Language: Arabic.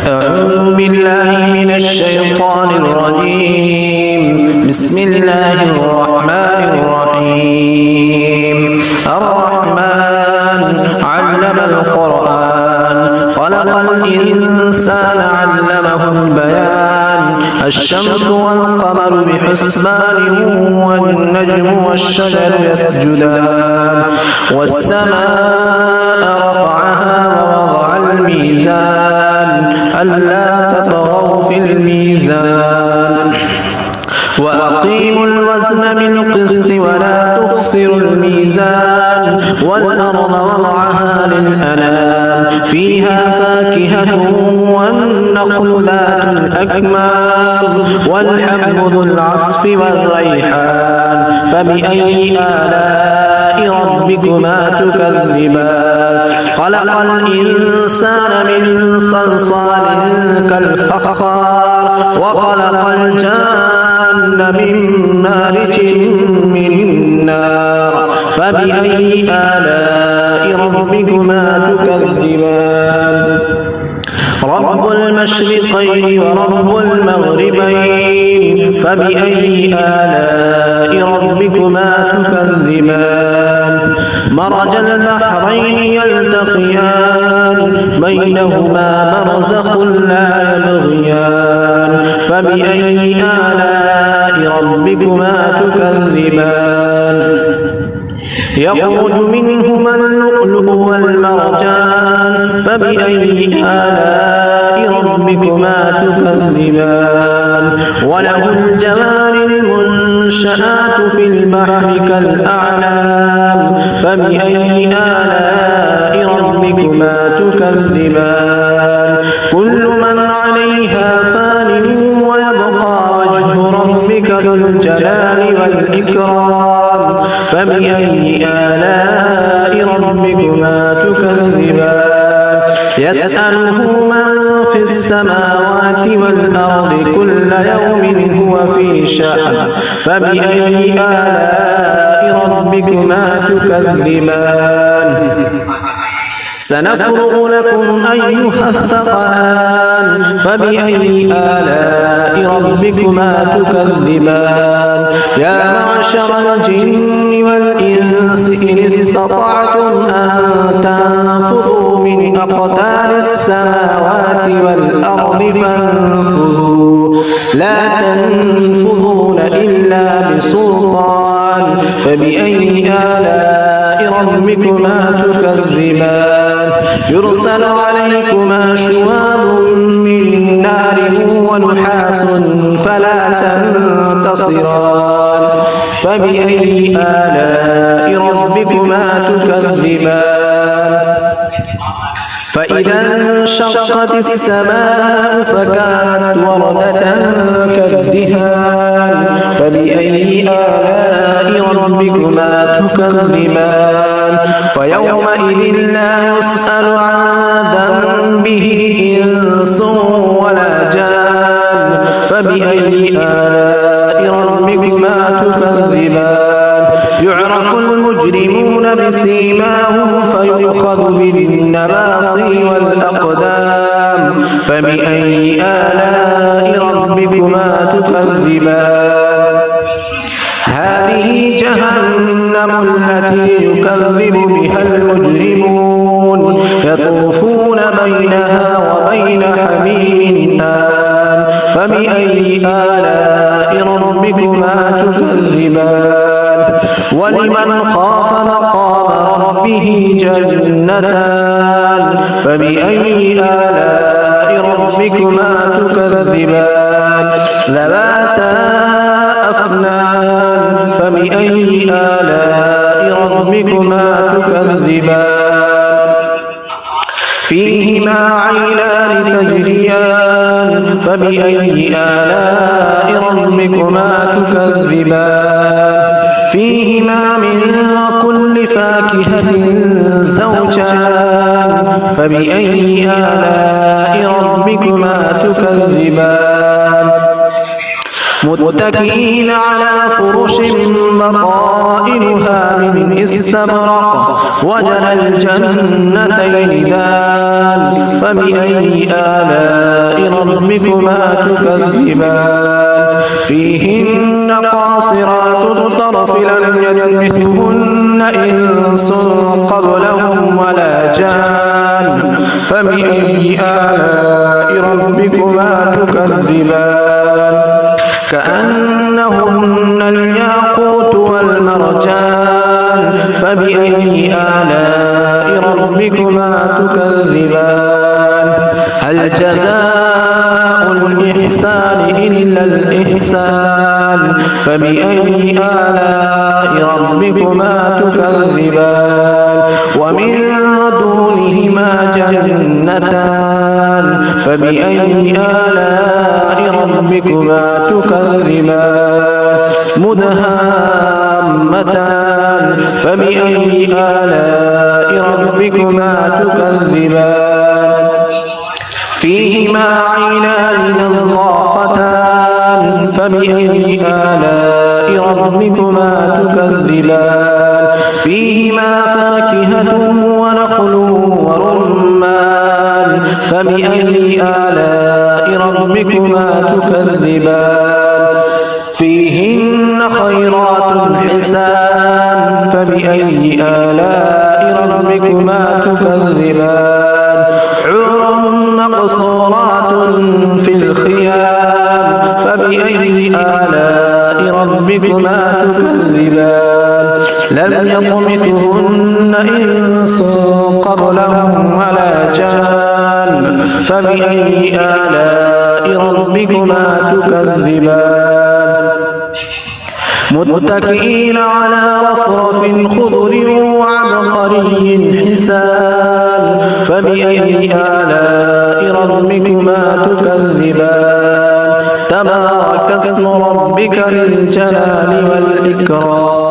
أعوذ بالله من الشيطان الرجيم. بسم الله الرحمن الرحيم. الرحمن علم القرآن خلق الإنسان علمه البيان. الشمس والقمر بحسبان والنجم والشجر يسجدان. والسماء رفعها ووضع الميزان ألا تطغوا في الميزان وأقيموا الوزن بالقسط ولا تخسروا الميزان. والأرض وضعها للأنام فيها فاكهة والنخل ذات الأكمام والحب ذو العصف والريحان. فبأي آلاء ربكما تكذبان. خلق الإنسان من صلصال كالفخار وخلق الجان من مارج من نار. فبأي آلاء ربكما تكذبان. رب المشرقين ورب المغربين. فبأي آلاء ربكما تكذبان. مرج البحرين يلتقيان بينهما برزخ لا يبغيان. فبأي آلاء ربكما تكذبان. يخرج منهما اللؤلؤ والمرجان. فبأي آلاء ربكما تكذبان. وله الجوار المنشآت في البحر كالأعلام. فبأي آلاء ربكما تكذبان. كل من عليها فان ويبقى وجه ربك ذو الجلال والإكرام. فبأي آلاء ربكما تكذبان. يسأله من في السماوات والأرض كل يوم هو في شأن. فبأي آلاء ربكما تكذبان. سنفرغ لكم أيها الثقلان. فبأي آلاء ربكما تكذبان. يا معشر الجن والإنس إن استطعتم أن تنفذوا من أقطار السماوات والأرض فانفذوا لا تنفذون إلا بسلطان. فبأي آلاء ربكما تكذبان. يرسل عليكما شواظ من نار ونحاس فلا تنتصران. فبأي آلاء ربكما تكذبان. فإذا انشقت السماء فكانت وردة كالدهان. فبأي آلاء ربكما تكذبان. فيومئذ لا يسأل عن ذنبه إنس ولا جان. فبأي آلاء ربكما تكذبان. يعرف المجرمون بسيماهم فيؤخذ بالنواصي والأقدام. فبأي آلاء ربكما تكذبان. هذه جهنم التي يكذب بها المجرمون يطوفون بينها وبين حميم آن. فبأي آلاء ربكما تكذبان. ولمن خاف مقام ربه جنتان. فبأي آلاء ربكما تكذبان. ذواتا أفنان. فبأي آلاء ربكما تكذبان. فيهما عينان تجريان. فبأي آلاء ربكما تكذبان. فيهما من كل فاكهة زوجان. فبأي آلاء ربكما تكذبان. متكئين على فرش بطائنها من استبرق وجنى الجنتين دان فبأي آلاء ربكما تكذبان فيهن قاصرات الطرف لم يدمثهن إنس قبلهم ولا جان فبأي آلاء ربكما تكذبان كأنهن الياقوت والمرجان فبأي آلاء ربكما تكذبان هل جزاء الإحسان إلا الإحسان فبأي آلاء ربكما تكذبان ومن دونهما جنتان فبأي آلاء ربكما تكذبان مدهامتان فبأي آلاء ربكما تكذبان فيهما عينان نضاختان فبأي آلاء ربكما تكذبان فيهما فاكهة ونخل ورمان فبأي آلاء ربكما تكذبان فيهن خيرات حسان فبأي آلاء ربكما تكذبان حور مقصورات في الخيام فبأي آلاء ربكما تكذبان لم يطمثهن إنس قبلهم ولا جان فبأي آلاء ربكما تكذبان متكئين على رفرف خضر وعبقري حسان فبأي آلاء ربكما تكذبان تبارك اسم ربك ذي الجلال والإكرام